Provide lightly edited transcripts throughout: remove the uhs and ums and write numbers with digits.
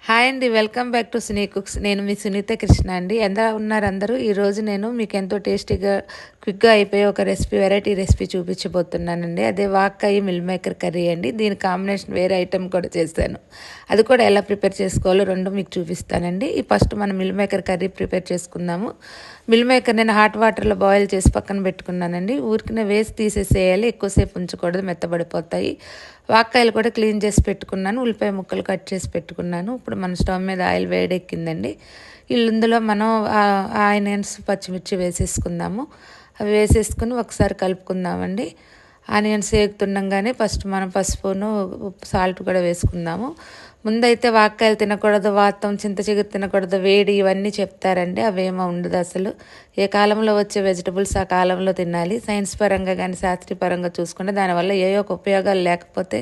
Hi అండి, welcome back to cine cooks. నేను మీ సునీత కృష్ణ అండి. ఎలా ఉన్నారు అందరూ? ఈరోజు నేను మీకు ఎంతో టేస్టీగా క్విక్గా అయిపోయే ఒక వెరైటీ రెసిపీ చూపించబోతున్నానండి. అదే వాక్కాయి మిల్ మేకర్ కర్రీ అండి. దీని కాంబినేషన్ వేరే ఐటెం కూడా చేశాను. అది కూడా ఎలా ప్రిపేర్ చేసుకోవాలో రెండు మీకు చూపిస్తానండి. ఫస్ట్ మనం మిల్ మేకర్ కర్రీ ప్రిపేర్ చేసుకుందాము. మిల్ మేకర్ నేను హాట్ వాటర్లో బాయిల్ చేసి పక్కన పెట్టుకున్నానండి. ఊరికినే వేసి తీసేసేయాలి, ఎక్కువసేపు ఉంచకూడదు, మెత్తబడిపోతాయి. వాక్కాయలు కూడా క్లీన్ చేసి పెట్టుకున్నాను, ఉల్లిపాయ ముక్కలు కట్ చేసి పెట్టుకున్నాను. ఇప్పుడు మన స్టవ్ మీద ఆయిల్ వేడెక్కిందండి. ఇందులో మనం ఆనియన్స్, పచ్చిమిర్చి వేసేసుకుందాము. అవి వేసేసుకుని ఒకసారి కలుపుకుందామండి. ఆనియన్స్ వేగుతుండగానే ఫస్ట్ మనం పసుపును, ఉప్పు, సాల్ట్ కూడా వేసుకుందాము. ముందైతే వాక్కాయలు తినకూడదు, వాతం, చింత చిగురు తినకూడదు, వేడి ఇవన్నీ చెప్తారండి. అవేమో ఉండదు అసలు. ఏ కాలంలో వచ్చే వెజిటబుల్స్ ఆ కాలంలో తినాలి. సైన్స్ పరంగా కానీ శాస్త్రీయ పరంగా చూసుకుంటే దానివల్ల ఏయో ఒక ఉపయోగాలు లేకపోతే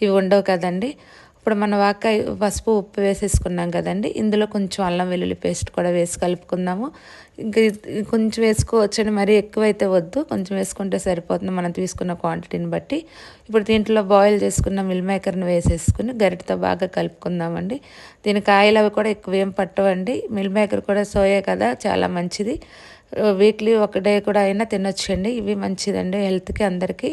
ఇవి ఉండవు కదండి. ఇప్పుడు మన వాక్కాయ పసుపు, ఉప్పు వేసేసుకున్నాం కదండి. ఇందులో కొంచెం అల్లం వెల్లుల్లి పేస్ట్ కూడా వేసి కలుపుకుందాము. ఇంకా కొంచెం వేసుకోవచ్చండి, మరీ ఎక్కువైతే వద్దు, కొంచెం వేసుకుంటే సరిపోతుంది మనం తీసుకున్న క్వాంటిటీని బట్టి. ఇప్పుడు దీంట్లో బాయిల్ చేసుకున్న మిల్ మేకర్ని వేసేసుకుని గరిటతో బాగా కలుపుకుందామండి. దీనికి ఆయిల్ అవి కూడా ఎక్కువ ఏం పట్టవండి. మిల్ మేకర్ కూడా సోయా కదా, చాలా మంచిది. వీక్లీ ఒక డే కూడా అయినా తినొచ్చండి. ఇవి మంచిదండి హెల్త్కి, అందరికీ,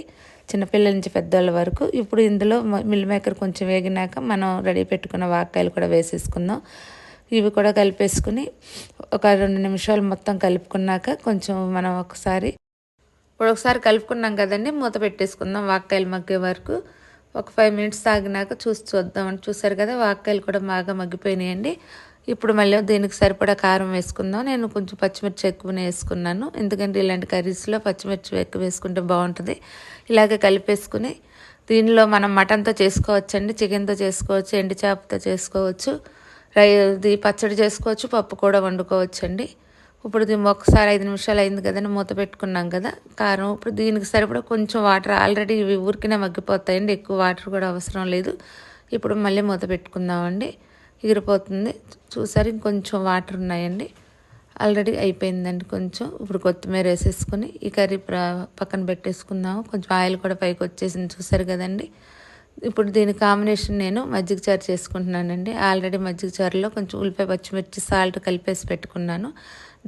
చిన్నపిల్లల నుంచి పెద్దవాళ్ళ వరకు. ఇప్పుడు ఇందులో మిల్ మేకర్ కొంచెం వేగినాక మనం రెడీ పెట్టుకున్న వాక్కాయలు కూడా వేసేసుకుందాం. ఇవి కూడా కలిపేసుకుని ఒక 2 నిమిషాలు మొత్తం కలుపుకున్నాక కొంచెం మనం ఒకసారి కలుపుకున్నాం కదండి, మూత పెట్టేసుకుందాం వాక్కాయలు మగ్గే వరకు. ఒక 5 మినిట్స్ తాగినాక చూద్దామని. చూసారు కదా, వాక్కాయలు కూడా బాగా మగ్గిపోయినాయండి. ఇప్పుడు మళ్ళీ దీనికి సరిపడా కారం వేసుకుందాం. నేను కొంచెం పచ్చిమిర్చి ఎక్కువనే వేసుకున్నాను, ఎందుకంటే ఇలాంటి కర్రీస్లో పచ్చిమిర్చి ఎక్కువ వేసుకుంటే బాగుంటుంది. ఇలాగే కలిపేసుకుని దీనిలో మనం మటన్తో చేసుకోవచ్చండి, చికెన్తో చేసుకోవచ్చు, ఎండు చేపతో చేసుకోవచ్చు, ఇది పచ్చడి చేసుకోవచ్చు, పప్పు కూడా వండుకోవచ్చండి. ఇప్పుడు దీన్ని ఒకసారి 5 నిమిషాలు అయింది కదండి, మూత పెట్టుకున్నాం కదా. కారం ఇప్పుడు దీనికి సరిపడా కొంచెం వాటర్, ఆల్రెడీ ఇవి ఊరికినే మగ్గిపోతాయండి, ఎక్కువ వాటర్ కూడా అవసరం లేదు. ఇప్పుడు మళ్ళీ మూత పెట్టుకుందామండి. ఎగిరిపోతుంది చూసారు, ఇంకొంచెం వాటర్ ఉన్నాయండి. ఆల్రెడీ అయిపోయిందండి కొంచెం. ఇప్పుడు కొత్తిమీర వేసేసుకుని ఈ కర్రీ పక్కన పెట్టేసుకుందాము. కొంచెం ఆయిల్ కూడా పైకి వచ్చేసింది, చూసారు కదండి. ఇప్పుడు దీని కాంబినేషన్ నేను మజ్జిగ చారు చేసుకుంటున్నానండి. ఆల్రెడీ మజ్జిగ చారులో కొంచెం ఉల్లిపాయ, పచ్చిమిర్చి, సాల్ట్ కలిపేసి పెట్టుకున్నాను.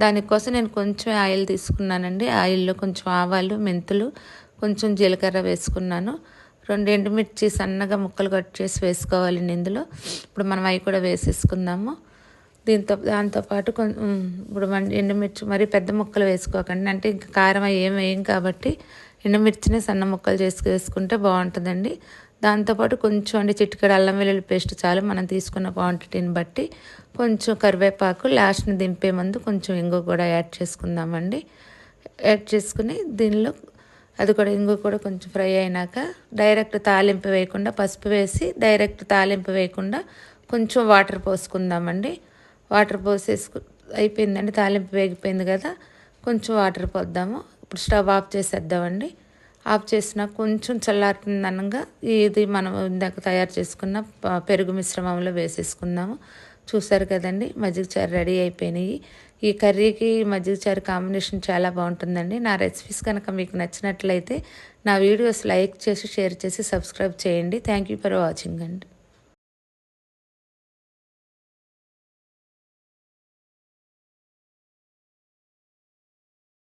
దానికోసం నేను కొంచెం ఆయిల్ తీసుకున్నానండి. ఆయిల్లో కొంచెం ఆవాలు, మెంతులు, కొంచెం జీలకర్ర వేసుకున్నాను. 2 ఎండుమిర్చి సన్నగా ముక్కలు కట్ చేసి వేసుకోవాలండి ఇందులో. ఇప్పుడు మనం అవి కూడా వేసేసుకుందాము. దాంతోపాటు ఇప్పుడు మన ఎండుమిర్చి మరీ పెద్ద ముక్కలు వేసుకోకండి, అంటే ఇంకా కారం ఏం కాబట్టి ఎండుమిర్చిని సన్న ముక్కలు వేసుకుంటే బాగుంటుందండి. దాంతోపాటు కొంచెం చిటికెడు అల్లం వెల్లుల్లి పేస్ట్ చాలు, మనం తీసుకున్న క్వాంటిటీని బట్టి. కొంచెం కరివేపాకు, లాస్ట్ని దింపే ముందు కొంచెం ఇంగు కూడా యాడ్ చేసుకుందామండి. యాడ్ చేసుకుని దీనిలో అది కూడా ఇంగు కూడా కొంచెం ఫ్రై అయినాక డైరెక్ట్ తాలింపు వేయకుండా, పసుపు వేసి డైరెక్ట్ తాలింపు వేయకుండా కొంచెం వాటర్ పోసుకుందామండి. వాటర్ అయిపోయిందండి, తాలింపు వేగిపోయింది కదా, కొంచెం వాటర్ పోద్దాము. ఇప్పుడు స్టవ్ ఆఫ్ చేసేద్దామండి. ఆఫ్ చేసిన కొంచెం చల్లారుతుందనగా ఇది మనం ఇందాక తయారు చేసుకున్న పెరుగు మిశ్రమంలో వేసేసుకుందాము. చూసారు కదండి, మజ్జిగ చారు రెడీ అయిపోయినాయి. ఈ కర్రీకి మజ్జిగ చారు కాంబినేషన్ చాలా బాగుంటుందండి. నా రెసిపీస్ కనుక మీకు నచ్చినట్లయితే నా వీడియోస్ లైక్ చేసి, షేర్ చేసి, సబ్స్క్రైబ్ చేయండి. థ్యాంక్ యూ ఫర్ వాచింగ్ అండి.